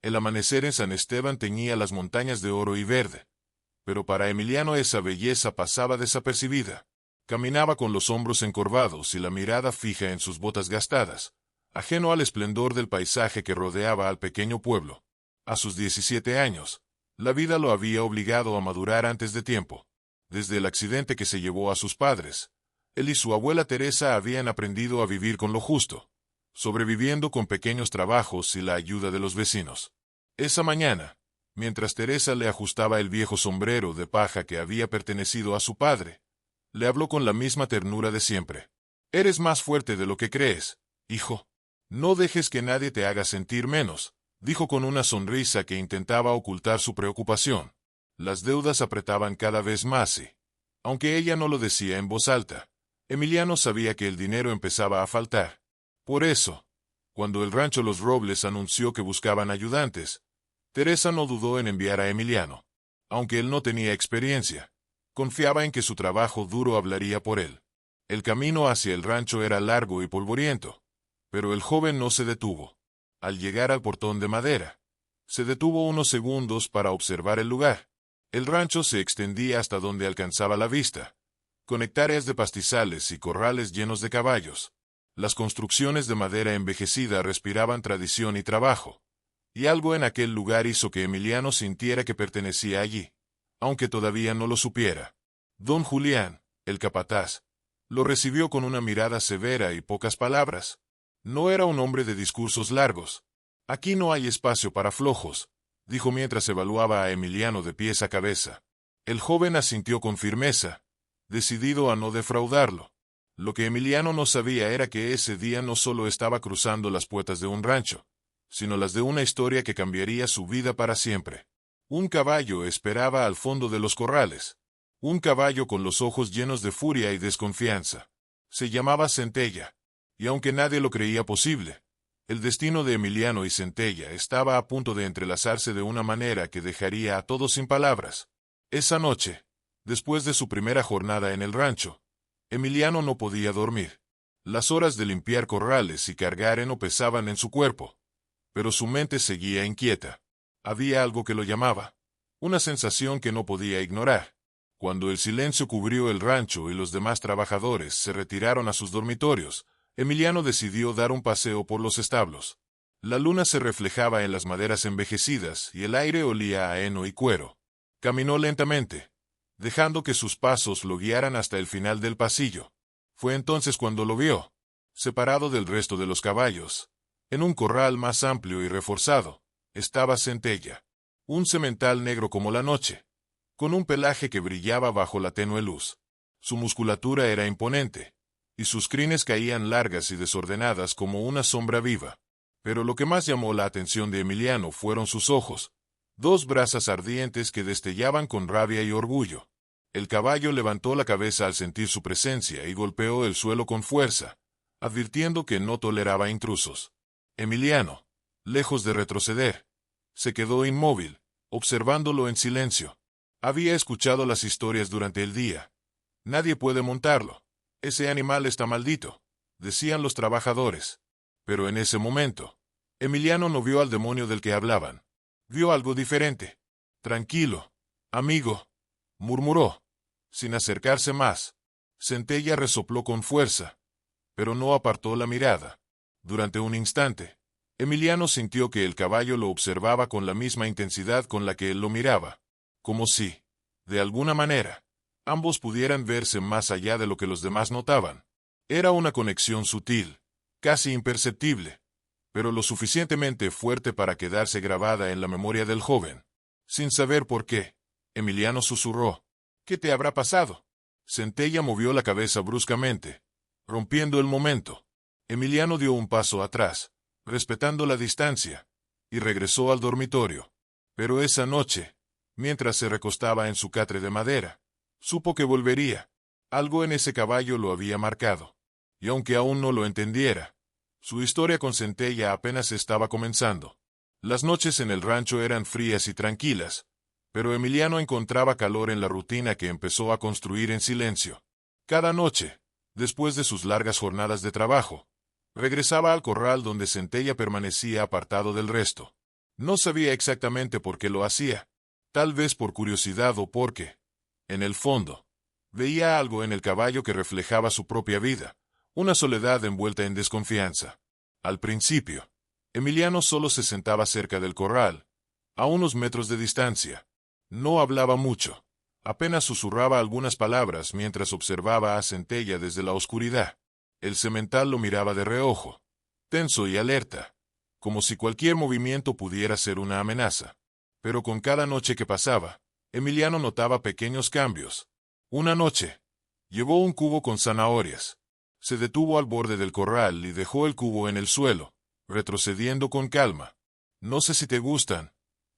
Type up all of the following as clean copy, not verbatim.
El amanecer en San Esteban teñía las montañas de oro y verde. Pero para Emiliano esa belleza pasaba desapercibida. Caminaba con los hombros encorvados y la mirada fija en sus botas gastadas, ajeno al esplendor del paisaje que rodeaba al pequeño pueblo. A sus 17 años, la vida lo había obligado a madurar antes de tiempo. Desde el accidente que se llevó a sus padres, él y su abuela Teresa habían aprendido a vivir con lo justo, sobreviviendo con pequeños trabajos y la ayuda de los vecinos. Esa mañana, mientras Teresa le ajustaba el viejo sombrero de paja que había pertenecido a su padre, le habló con la misma ternura de siempre. «Eres más fuerte de lo que crees, hijo. No dejes que nadie te haga sentir menos», dijo con una sonrisa que intentaba ocultar su preocupación. Las deudas apretaban cada vez más y, aunque ella no lo decía en voz alta, Emiliano sabía que el dinero empezaba a faltar. Por eso, cuando el rancho Los Robles anunció que buscaban ayudantes, Teresa no dudó en enviar a Emiliano. Aunque él no tenía experiencia, confiaba en que su trabajo duro hablaría por él. El camino hacia el rancho era largo y polvoriento, pero el joven no se detuvo. Al llegar al portón de madera, se detuvo unos segundos para observar el lugar. El rancho se extendía hasta donde alcanzaba la vista, con hectáreas de pastizales y corrales llenos de caballos. Las construcciones de madera envejecida respiraban tradición y trabajo, y algo en aquel lugar hizo que Emiliano sintiera que pertenecía allí, aunque todavía no lo supiera. Don Julián, el capataz, lo recibió con una mirada severa y pocas palabras. No era un hombre de discursos largos. «Aquí no hay espacio para flojos», dijo mientras evaluaba a Emiliano de pies a cabeza. El joven asintió con firmeza, decidido a no defraudarlo. Lo que Emiliano no sabía era que ese día no solo estaba cruzando las puertas de un rancho, sino las de una historia que cambiaría su vida para siempre. Un caballo esperaba al fondo de los corrales. Un caballo con los ojos llenos de furia y desconfianza. Se llamaba Centella, y aunque nadie lo creía posible, el destino de Emiliano y Centella estaba a punto de entrelazarse de una manera que dejaría a todos sin palabras. Esa noche, después de su primera jornada en el rancho, Emiliano no podía dormir. Las horas de limpiar corrales y cargar heno pesaban en su cuerpo, pero su mente seguía inquieta. Había algo que lo llamaba, una sensación que no podía ignorar. Cuando el silencio cubrió el rancho y los demás trabajadores se retiraron a sus dormitorios, Emiliano decidió dar un paseo por los establos. La luna se reflejaba en las maderas envejecidas y el aire olía a heno y cuero. Caminó lentamente, dejando que sus pasos lo guiaran hasta el final del pasillo. Fue entonces cuando lo vio, separado del resto de los caballos. En un corral más amplio y reforzado, estaba Centella, un semental negro como la noche, con un pelaje que brillaba bajo la tenue luz. Su musculatura era imponente, y sus crines caían largas y desordenadas como una sombra viva. Pero lo que más llamó la atención de Emiliano fueron sus ojos, dos brasas ardientes que destellaban con rabia y orgullo. El caballo levantó la cabeza al sentir su presencia y golpeó el suelo con fuerza, advirtiendo que no toleraba intrusos. Emiliano, lejos de retroceder, se quedó inmóvil, observándolo en silencio. Había escuchado las historias durante el día. «Nadie puede montarlo. Ese animal está maldito», decían los trabajadores. Pero en ese momento, Emiliano no vio al demonio del que hablaban. Vio algo diferente. «Tranquilo, amigo», murmuró, sin acercarse más. Centella resopló con fuerza, pero no apartó la mirada. Durante un instante, Emiliano sintió que el caballo lo observaba con la misma intensidad con la que él lo miraba, como si, de alguna manera, ambos pudieran verse más allá de lo que los demás notaban. Era una conexión sutil, casi imperceptible, pero lo suficientemente fuerte para quedarse grabada en la memoria del joven. Sin saber por qué, Emiliano susurró: «¿Qué te habrá pasado?». Centella movió la cabeza bruscamente, rompiendo el momento. Emiliano dio un paso atrás, respetando la distancia, y regresó al dormitorio. Pero esa noche, mientras se recostaba en su catre de madera, supo que volvería. Algo en ese caballo lo había marcado. Y aunque aún no lo entendiera, su historia con Centella apenas estaba comenzando. Las noches en el rancho eran frías y tranquilas, pero Emiliano encontraba calor en la rutina que empezó a construir en silencio. Cada noche, después de sus largas jornadas de trabajo, regresaba al corral donde Centella permanecía apartado del resto. No sabía exactamente por qué lo hacía. Tal vez por curiosidad o porque, en el fondo, veía algo en el caballo que reflejaba su propia vida, una soledad envuelta en desconfianza. Al principio, Emiliano solo se sentaba cerca del corral, a unos metros de distancia. No hablaba mucho. Apenas susurraba algunas palabras mientras observaba a Centella desde la oscuridad. El semental lo miraba de reojo, tenso y alerta, como si cualquier movimiento pudiera ser una amenaza. Pero con cada noche que pasaba, Emiliano notaba pequeños cambios. Una noche, llevó un cubo con zanahorias. Se detuvo al borde del corral y dejó el cubo en el suelo, retrocediendo con calma. «No sé si te gustan,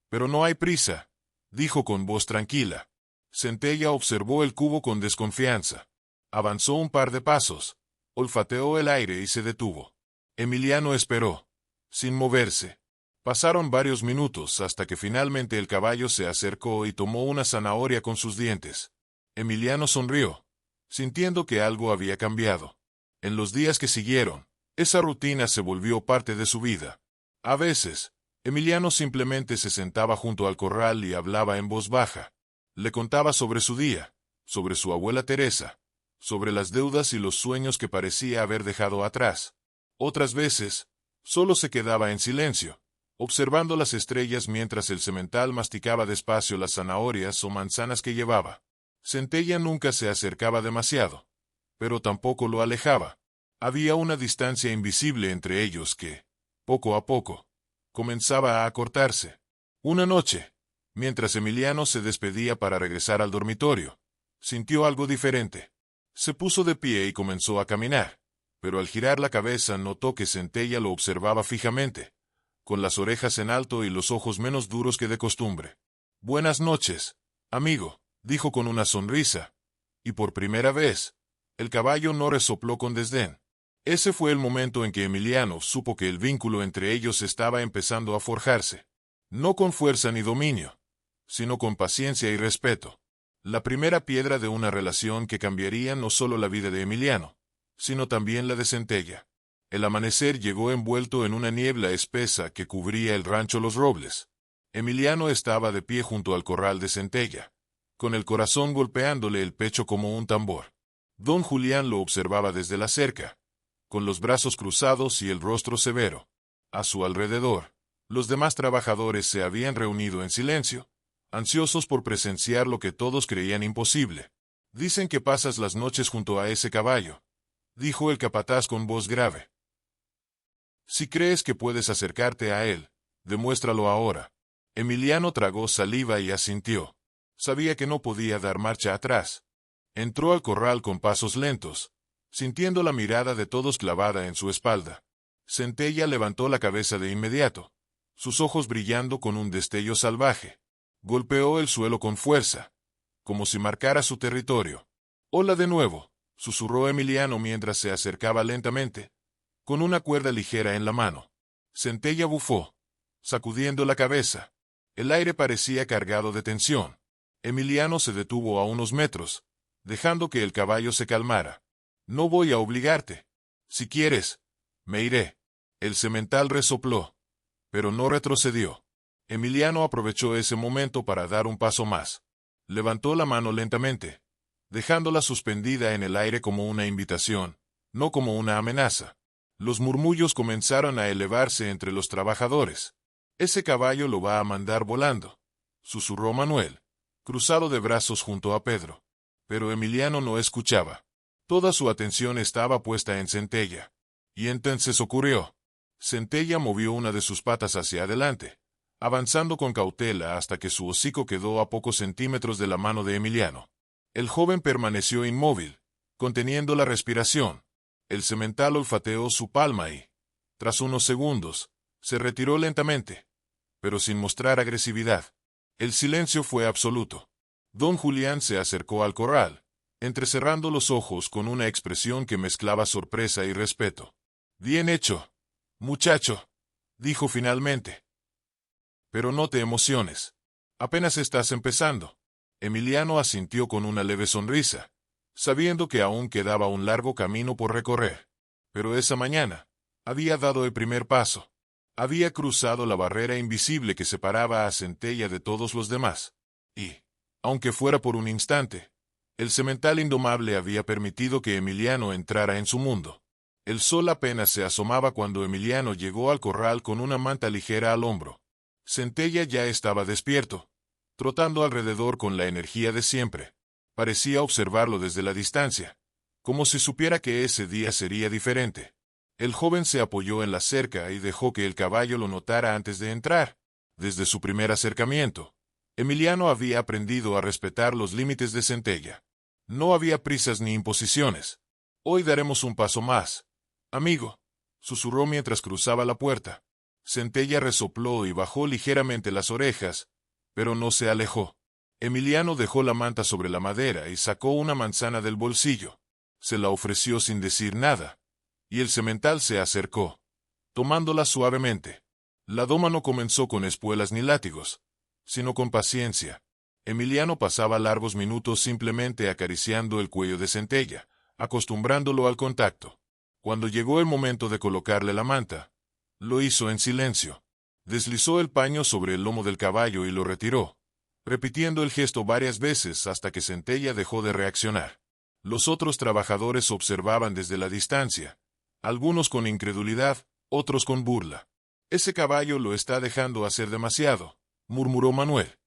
pero no hay prisa», dijo con voz tranquila. Centella observó el cubo con desconfianza. Avanzó un par de pasos, olfateó el aire y se detuvo. Emiliano esperó, sin moverse. Pasaron varios minutos hasta que finalmente el caballo se acercó y tomó una zanahoria con sus dientes. Emiliano sonrió, sintiendo que algo había cambiado. En los días que siguieron, esa rutina se volvió parte de su vida. A veces, Emiliano simplemente se sentaba junto al corral y hablaba en voz baja. Le contaba sobre su día, sobre su abuela Teresa, sobre las deudas y los sueños que parecía haber dejado atrás. Otras veces, solo se quedaba en silencio, observando las estrellas mientras el semental masticaba despacio las zanahorias o manzanas que llevaba. Centella nunca se acercaba demasiado, pero tampoco lo alejaba. Había una distancia invisible entre ellos que, poco a poco, comenzaba a acortarse. Una noche, mientras Emiliano se despedía para regresar al dormitorio, sintió algo diferente. Se puso de pie y comenzó a caminar, pero al girar la cabeza notó que Centella lo observaba fijamente, con las orejas en alto y los ojos menos duros que de costumbre. «Buenas noches, amigo», dijo con una sonrisa, y por primera vez, el caballo no resopló con desdén. Ese fue el momento en que Emiliano supo que el vínculo entre ellos estaba empezando a forjarse. No con fuerza ni dominio, sino con paciencia y respeto. La primera piedra de una relación que cambiaría no solo la vida de Emiliano, sino también la de Centella. El amanecer llegó envuelto en una niebla espesa que cubría el rancho Los Robles. Emiliano estaba de pie junto al corral de Centella, con el corazón golpeándole el pecho como un tambor. Don Julián lo observaba desde la cerca, con los brazos cruzados y el rostro severo. A su alrededor, los demás trabajadores se habían reunido en silencio, ansiosos por presenciar lo que todos creían imposible. «Dicen que pasas las noches junto a ese caballo», dijo el capataz con voz grave. «Si crees que puedes acercarte a él, demuéstralo ahora». Emiliano tragó saliva y asintió. Sabía que no podía dar marcha atrás. Entró al corral con pasos lentos, sintiendo la mirada de todos clavada en su espalda. Centella levantó la cabeza de inmediato, sus ojos brillando con un destello salvaje. Golpeó el suelo con fuerza, como si marcara su territorio. «Hola de nuevo», susurró Emiliano mientras se acercaba lentamente, con una cuerda ligera en la mano. Centella bufó, sacudiendo la cabeza. El aire parecía cargado de tensión. Emiliano se detuvo a unos metros, dejando que el caballo se calmara. «No voy a obligarte. Si quieres, me iré». El semental resopló, pero no retrocedió. Emiliano aprovechó ese momento para dar un paso más. Levantó la mano lentamente, dejándola suspendida en el aire como una invitación, no como una amenaza. Los murmullos comenzaron a elevarse entre los trabajadores. «Ese caballo lo va a mandar volando», susurró Manuel, cruzado de brazos junto a Pedro. Pero Emiliano no escuchaba. Toda su atención estaba puesta en Centella. Y entonces ocurrió. Centella movió una de sus patas hacia adelante, avanzando con cautela hasta que su hocico quedó a pocos centímetros de la mano de Emiliano. El joven permaneció inmóvil, conteniendo la respiración. El semental olfateó su palma y, tras unos segundos, se retiró lentamente, pero sin mostrar agresividad. El silencio fue absoluto. Don Julián se acercó al corral, entrecerrando los ojos con una expresión que mezclaba sorpresa y respeto. «Bien hecho, muchacho», dijo finalmente. «Pero no te emociones. Apenas estás empezando». Emiliano asintió con una leve sonrisa, sabiendo que aún quedaba un largo camino por recorrer. Pero esa mañana, había dado el primer paso. Había cruzado la barrera invisible que separaba a Centella de todos los demás. Y, aunque fuera por un instante, el semental indomable había permitido que Emiliano entrara en su mundo. El sol apenas se asomaba cuando Emiliano llegó al corral con una manta ligera al hombro. Centella ya estaba despierto, trotando alrededor con la energía de siempre. Parecía observarlo desde la distancia, como si supiera que ese día sería diferente. El joven se apoyó en la cerca y dejó que el caballo lo notara antes de entrar. Desde su primer acercamiento, Emiliano había aprendido a respetar los límites de Centella. No había prisas ni imposiciones. Hoy daremos un paso más, amigo, susurró mientras cruzaba la puerta. Centella resopló y bajó ligeramente las orejas, pero no se alejó. Emiliano dejó la manta sobre la madera y sacó una manzana del bolsillo. Se la ofreció sin decir nada, y el semental se acercó, tomándola suavemente. La doma no comenzó con espuelas ni látigos, sino con paciencia. Emiliano pasaba largos minutos simplemente acariciando el cuello de Centella, acostumbrándolo al contacto. Cuando llegó el momento de colocarle la manta, lo hizo en silencio. Deslizó el paño sobre el lomo del caballo y lo retiró, repitiendo el gesto varias veces hasta que Centella dejó de reaccionar. Los otros trabajadores observaban desde la distancia, algunos con incredulidad, otros con burla. Ese caballo lo está dejando hacer demasiado, murmuró Manuel.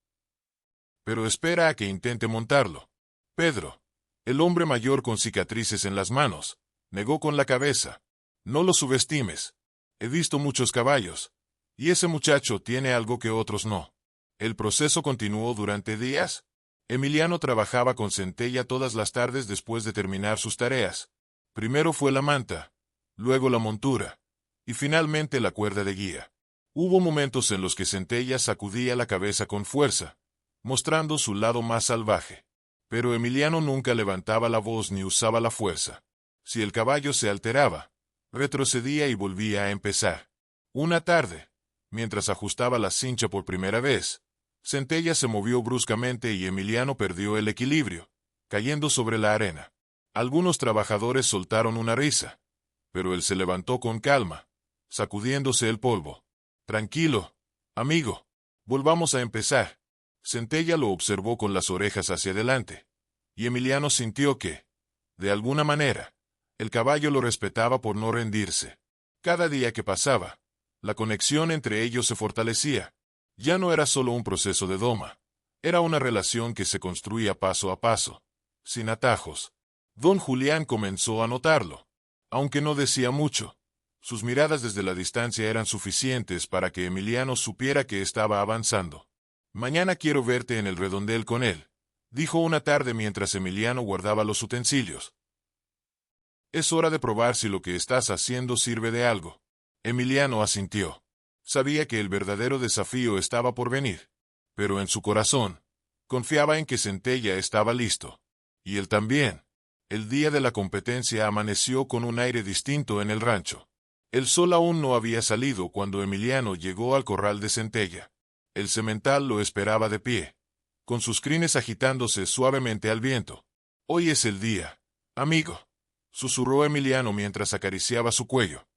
Pero espera a que intente montarlo. Pedro, el hombre mayor con cicatrices en las manos, negó con la cabeza. No lo subestimes. He visto muchos caballos, y ese muchacho tiene algo que otros no. El proceso continuó durante días. Emiliano trabajaba con Centella todas las tardes después de terminar sus tareas. Primero fue la manta, luego la montura, y finalmente la cuerda de guía. Hubo momentos en los que Centella sacudía la cabeza con fuerza, mostrando su lado más salvaje. Pero Emiliano nunca levantaba la voz ni usaba la fuerza. Si el caballo se alteraba, retrocedía y volvía a empezar. Una tarde, mientras ajustaba la cincha por primera vez, Centella se movió bruscamente y Emiliano perdió el equilibrio, cayendo sobre la arena. Algunos trabajadores soltaron una risa, pero él se levantó con calma, sacudiéndose el polvo. Tranquilo, amigo, volvamos a empezar. Centella lo observó con las orejas hacia adelante, y Emiliano sintió que, de alguna manera, el caballo lo respetaba por no rendirse. Cada día que pasaba, la conexión entre ellos se fortalecía. Ya no era solo un proceso de doma, era una relación que se construía paso a paso, sin atajos. Don Julián comenzó a notarlo. Aunque no decía mucho, sus miradas desde la distancia eran suficientes para que Emiliano supiera que estaba avanzando. Mañana quiero verte en el redondel con él, dijo una tarde mientras Emiliano guardaba los utensilios. Es hora de probar si lo que estás haciendo sirve de algo. Emiliano asintió. Sabía que el verdadero desafío estaba por venir, pero en su corazón, confiaba en que Centella estaba listo. Y él también. El día de la competencia amaneció con un aire distinto en el rancho. El sol aún no había salido cuando Emiliano llegó al corral de Centella. El semental lo esperaba de pie, con sus crines agitándose suavemente al viento. Hoy es el día, amigo, susurró Emiliano mientras acariciaba su cuello.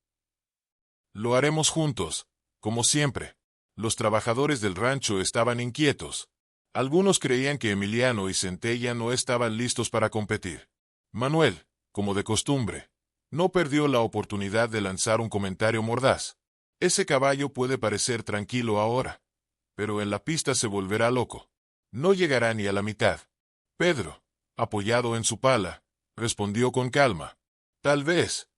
Lo haremos juntos, como siempre. Los trabajadores del rancho estaban inquietos. Algunos creían que Emiliano y Centella no estaban listos para competir. Manuel, como de costumbre, no perdió la oportunidad de lanzar un comentario mordaz. Ese caballo puede parecer tranquilo ahora, pero en la pista se volverá loco. No llegará ni a la mitad. Pedro, apoyado en su pala, respondió con calma. Tal vez,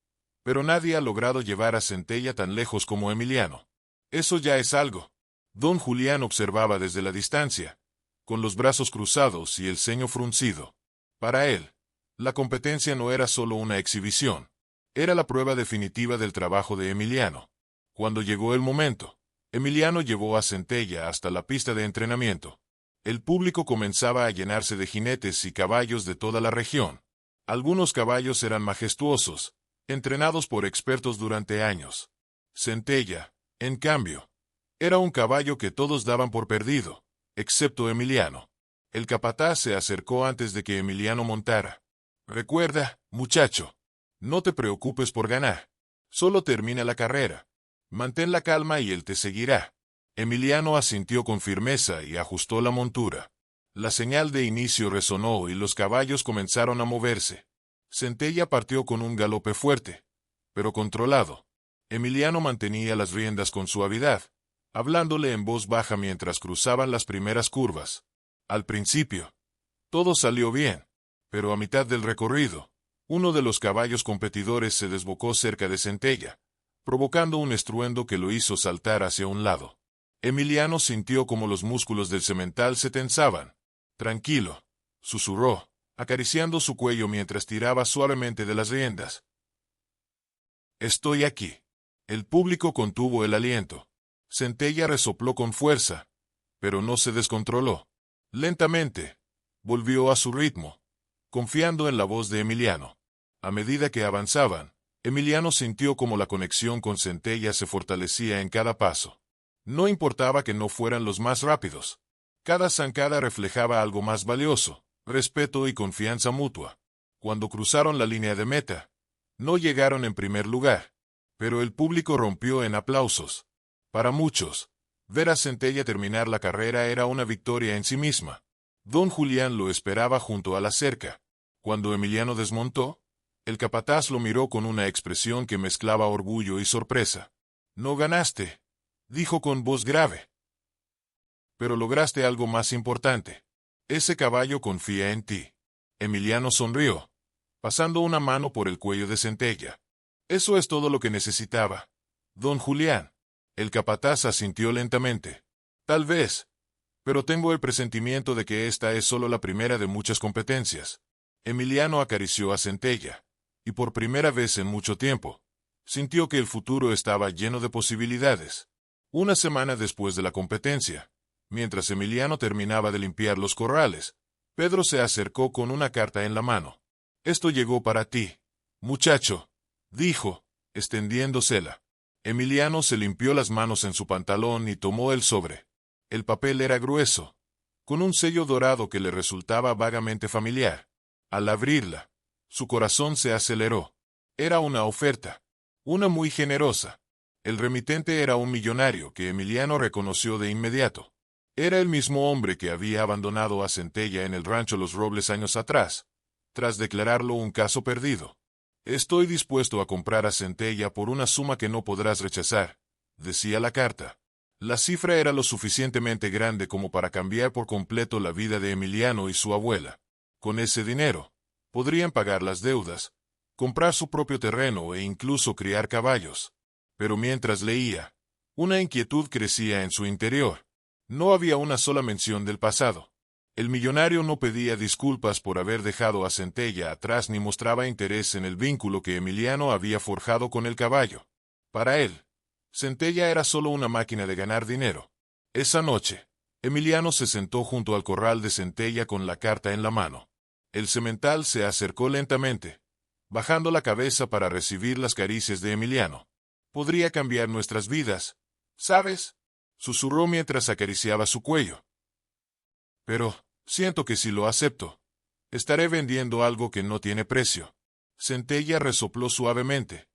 pero nadie ha logrado llevar a Centella tan lejos como Emiliano. Eso ya es algo. Don Julián observaba desde la distancia, con los brazos cruzados y el ceño fruncido. Para él, la competencia no era solo una exhibición, era la prueba definitiva del trabajo de Emiliano. Cuando llegó el momento, Emiliano llevó a Centella hasta la pista de entrenamiento. El público comenzaba a llenarse de jinetes y caballos de toda la región. Algunos caballos eran majestuosos, entrenados por expertos durante años. Centella, en cambio, era un caballo que todos daban por perdido, excepto Emiliano. El capataz se acercó antes de que Emiliano montara. Recuerda, muchacho, no te preocupes por ganar. Solo termina la carrera. Mantén la calma y él te seguirá. Emiliano asintió con firmeza y ajustó la montura. La señal de inicio resonó y los caballos comenzaron a moverse. Centella partió con un galope fuerte, pero controlado. Emiliano mantenía las riendas con suavidad, hablándole en voz baja mientras cruzaban las primeras curvas. Al principio, todo salió bien, pero a mitad del recorrido, uno de los caballos competidores se desbocó cerca de Centella, provocando un estruendo que lo hizo saltar hacia un lado. Emiliano sintió como los músculos del semental se tensaban. Tranquilo, susurró, acariciando su cuello mientras tiraba suavemente de las riendas. Estoy aquí. El público contuvo el aliento. Centella resopló con fuerza, pero no se descontroló. Lentamente, volvió a su ritmo, confiando en la voz de Emiliano. A medida que avanzaban, Emiliano sintió como la conexión con Centella se fortalecía en cada paso. No importaba que no fueran los más rápidos. Cada zancada reflejaba algo más valioso, respeto y confianza mutua. Cuando cruzaron la línea de meta, no llegaron en primer lugar, pero el público rompió en aplausos. Para muchos, ver a Centella terminar la carrera era una victoria en sí misma. Don Julián lo esperaba junto a la cerca. Cuando Emiliano desmontó, el capataz lo miró con una expresión que mezclaba orgullo y sorpresa. «No ganaste», dijo con voz grave. «Pero lograste algo más importante. Ese caballo confía en ti». Emiliano sonrió, pasando una mano por el cuello de Centella. «Eso es todo lo que necesitaba, don Julián». El capataz asintió lentamente. «Tal vez, pero tengo el presentimiento de que esta es solo la primera de muchas competencias». Emiliano acarició a Centella, y por primera vez en mucho tiempo, sintió que el futuro estaba lleno de posibilidades. Una semana después de la competencia, mientras Emiliano terminaba de limpiar los corrales, Pedro se acercó con una carta en la mano. «Esto llegó para ti, muchacho», dijo, extendiéndosela. Emiliano se limpió las manos en su pantalón y tomó el sobre. El papel era grueso, con un sello dorado que le resultaba vagamente familiar. Al abrirla, su corazón se aceleró. Era una oferta, una muy generosa. El remitente era un millonario que Emiliano reconoció de inmediato. Era el mismo hombre que había abandonado a Centella en el rancho Los Robles años atrás, tras declararlo un caso perdido. «Estoy dispuesto a comprar a Centella por una suma que no podrás rechazar», decía la carta. La cifra era lo suficientemente grande como para cambiar por completo la vida de Emiliano y su abuela. Con ese dinero, podrían pagar las deudas, comprar su propio terreno e incluso criar caballos. Pero mientras leía, una inquietud crecía en su interior. No había una sola mención del pasado. El millonario no pedía disculpas por haber dejado a Centella atrás ni mostraba interés en el vínculo que Emiliano había forjado con el caballo. Para él, Centella era solo una máquina de ganar dinero. Esa noche, Emiliano se sentó junto al corral de Centella con la carta en la mano. El semental se acercó lentamente, bajando la cabeza para recibir las caricias de Emiliano. «Podría cambiar nuestras vidas, ¿sabes?», susurró mientras acariciaba su cuello. «Pero siento que si lo acepto, estaré vendiendo algo que no tiene precio». Centella resopló suavemente,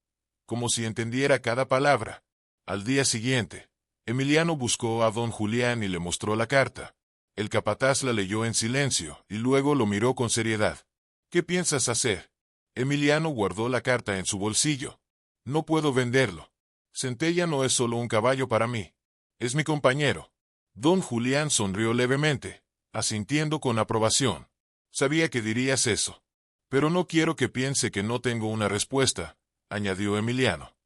como si entendiera cada palabra. Al día siguiente, Emiliano buscó a don Julián y le mostró la carta. El capataz la leyó en silencio y luego lo miró con seriedad. «¿Qué piensas hacer?». Emiliano guardó la carta en su bolsillo. «No puedo venderlo. Centella no es solo un caballo para mí. Es mi compañero». Don Julián sonrió levemente, asintiendo con aprobación. «Sabía que dirías eso. Pero no quiero que piense que no tengo una respuesta», añadió Emiliano.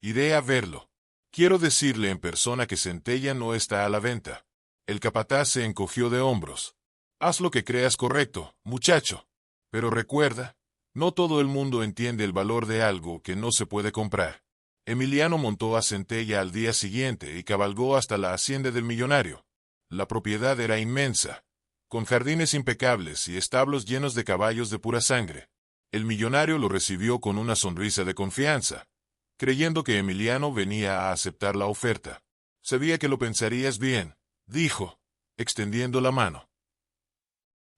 «Iré a verlo. Quiero decirle en persona que Centella no está a la venta». El capataz se encogió de hombros. «Haz lo que creas correcto, muchacho. Pero recuerda, no todo el mundo entiende el valor de algo que no se puede comprar». Emiliano montó a Centella al día siguiente y cabalgó hasta la hacienda del millonario. La propiedad era inmensa, con jardines impecables y establos llenos de caballos de pura sangre. El millonario lo recibió con una sonrisa de confianza, creyendo que Emiliano venía a aceptar la oferta. «Sabía que lo pensarías bien», dijo, extendiendo la mano.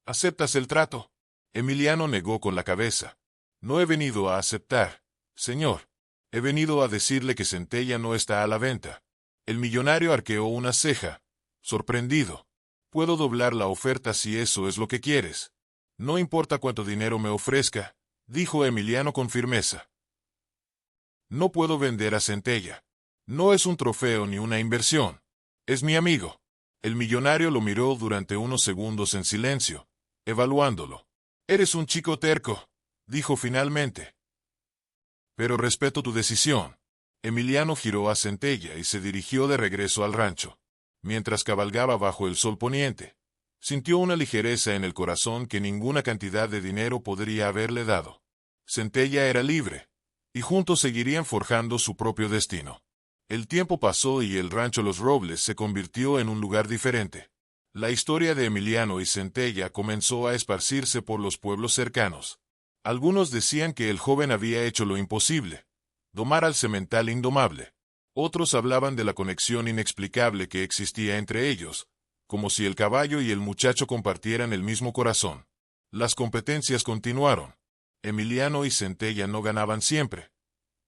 «¿Aceptas el trato?». Emiliano negó con la cabeza. «No he venido a aceptar, señor. He venido a decirle que Centella no está a la venta. El millonario arqueó una ceja, sorprendido. Puedo doblar la oferta si eso es lo que quieres. No importa cuánto dinero me ofrezca, dijo Emiliano con firmeza. No puedo vender a Centella. No es un trofeo ni una inversión. Es mi amigo. El millonario lo miró durante unos segundos en silencio, evaluándolo. Eres un chico terco, dijo finalmente. Pero respeto tu decisión. Emiliano giró a Centella y se dirigió de regreso al rancho. Mientras cabalgaba bajo el sol poniente, sintió una ligereza en el corazón que ninguna cantidad de dinero podría haberle dado. Centella era libre, y juntos seguirían forjando su propio destino. El tiempo pasó y el rancho Los Robles se convirtió en un lugar diferente. La historia de Emiliano y Centella comenzó a esparcirse por los pueblos cercanos. Algunos decían que el joven había hecho lo imposible, domar al semental indomable. Otros hablaban de la conexión inexplicable que existía entre ellos, como si el caballo y el muchacho compartieran el mismo corazón. Las competencias continuaron. Emiliano y Centella no ganaban siempre,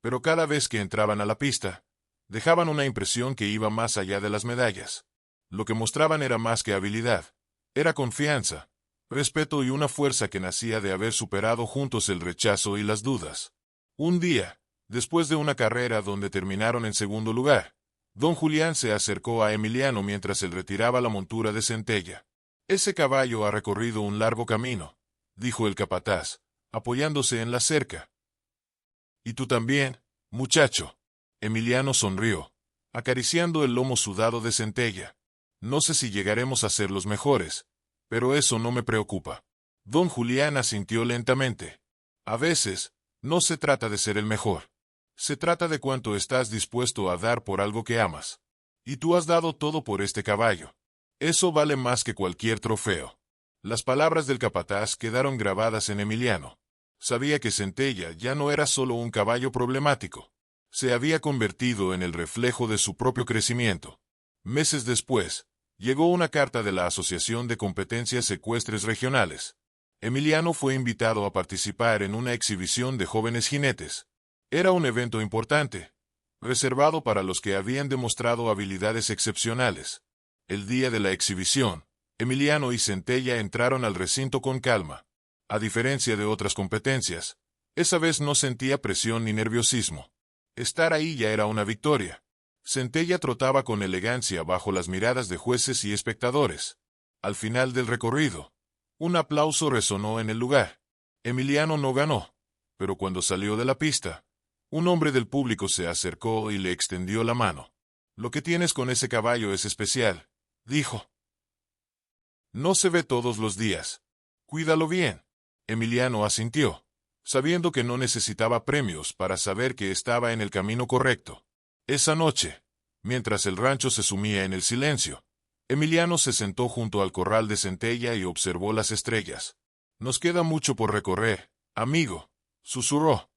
pero cada vez que entraban a la pista, dejaban una impresión que iba más allá de las medallas. Lo que mostraban era más que habilidad, era confianza, respeto y una fuerza que nacía de haber superado juntos el rechazo y las dudas. Un día, después de una carrera donde terminaron en segundo lugar, don Julián se acercó a Emiliano mientras él retiraba la montura de Centella. Ese caballo ha recorrido un largo camino, dijo el capataz, apoyándose en la cerca. ¿Y tú también, muchacho? Emiliano sonrió, acariciando el lomo sudado de Centella. No sé si llegaremos a ser los mejores, pero eso no me preocupa. Don Julián asintió lentamente. A veces, no se trata de ser el mejor. Se trata de cuánto estás dispuesto a dar por algo que amas. Y tú has dado todo por este caballo. Eso vale más que cualquier trofeo. Las palabras del capataz quedaron grabadas en Emiliano. Sabía que Centella ya no era solo un caballo problemático. Se había convertido en el reflejo de su propio crecimiento. Meses después, llegó una carta de la Asociación de Competencias Ecuestres Regionales. Emiliano fue invitado a participar en una exhibición de jóvenes jinetes. Era un evento importante, reservado para los que habían demostrado habilidades excepcionales. El día de la exhibición, Emiliano y Centella entraron al recinto con calma. A diferencia de otras competencias, esa vez no sentía presión ni nerviosismo. Estar ahí ya era una victoria. Centella trotaba con elegancia bajo las miradas de jueces y espectadores. Al final del recorrido, un aplauso resonó en el lugar. Emiliano no ganó, pero cuando salió de la pista, un hombre del público se acercó y le extendió la mano. Lo que tienes con ese caballo es especial, dijo. No se ve todos los días. Cuídalo bien. Emiliano asintió, sabiendo que no necesitaba premios para saber que estaba en el camino correcto. Esa noche, mientras el rancho se sumía en el silencio, Emiliano se sentó junto al corral de Centella y observó las estrellas. Nos queda mucho por recorrer, amigo, susurró.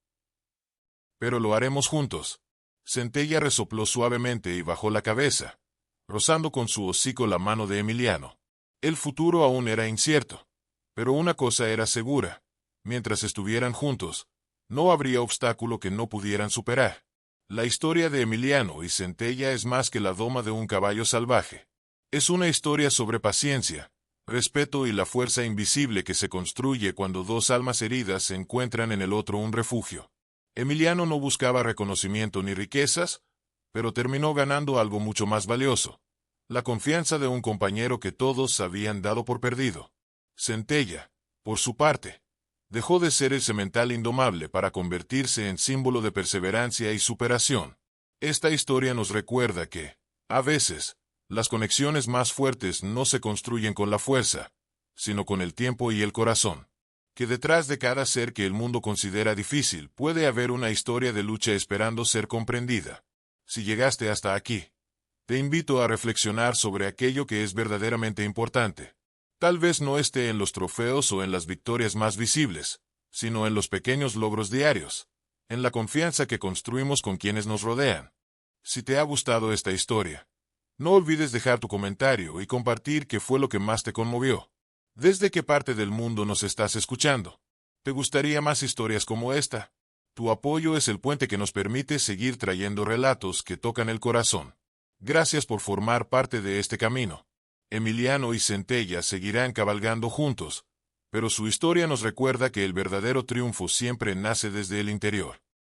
Pero lo haremos juntos. Centella resopló suavemente y bajó la cabeza, rozando con su hocico la mano de Emiliano. El futuro aún era incierto, pero una cosa era segura. Mientras estuvieran juntos, no habría obstáculo que no pudieran superar. La historia de Emiliano y Centella es más que la doma de un caballo salvaje. Es una historia sobre paciencia, respeto y la fuerza invisible que se construye cuando dos almas heridas encuentran en el otro un refugio. Emiliano no buscaba reconocimiento ni riquezas, pero terminó ganando algo mucho más valioso: la confianza de un compañero que todos habían dado por perdido. Centella, por su parte, dejó de ser el semental indomable para convertirse en símbolo de perseverancia y superación. Esta historia nos recuerda que, a veces, las conexiones más fuertes no se construyen con la fuerza, sino con el tiempo y el corazón. Que detrás de cada ser que el mundo considera difícil puede haber una historia de lucha esperando ser comprendida. Si llegaste hasta aquí, te invito a reflexionar sobre aquello que es verdaderamente importante. Tal vez no esté en los trofeos o en las victorias más visibles, sino en los pequeños logros diarios, en la confianza que construimos con quienes nos rodean. Si te ha gustado esta historia, no olvides dejar tu comentario y compartir qué fue lo que más te conmovió. ¿Desde qué parte del mundo nos estás escuchando? ¿Te gustaría más historias como esta? Tu apoyo es el puente que nos permite seguir trayendo relatos que tocan el corazón. Gracias por formar parte de este camino. Emiliano y Centella seguirán cabalgando juntos, pero su historia nos recuerda que el verdadero triunfo siempre nace desde el interior.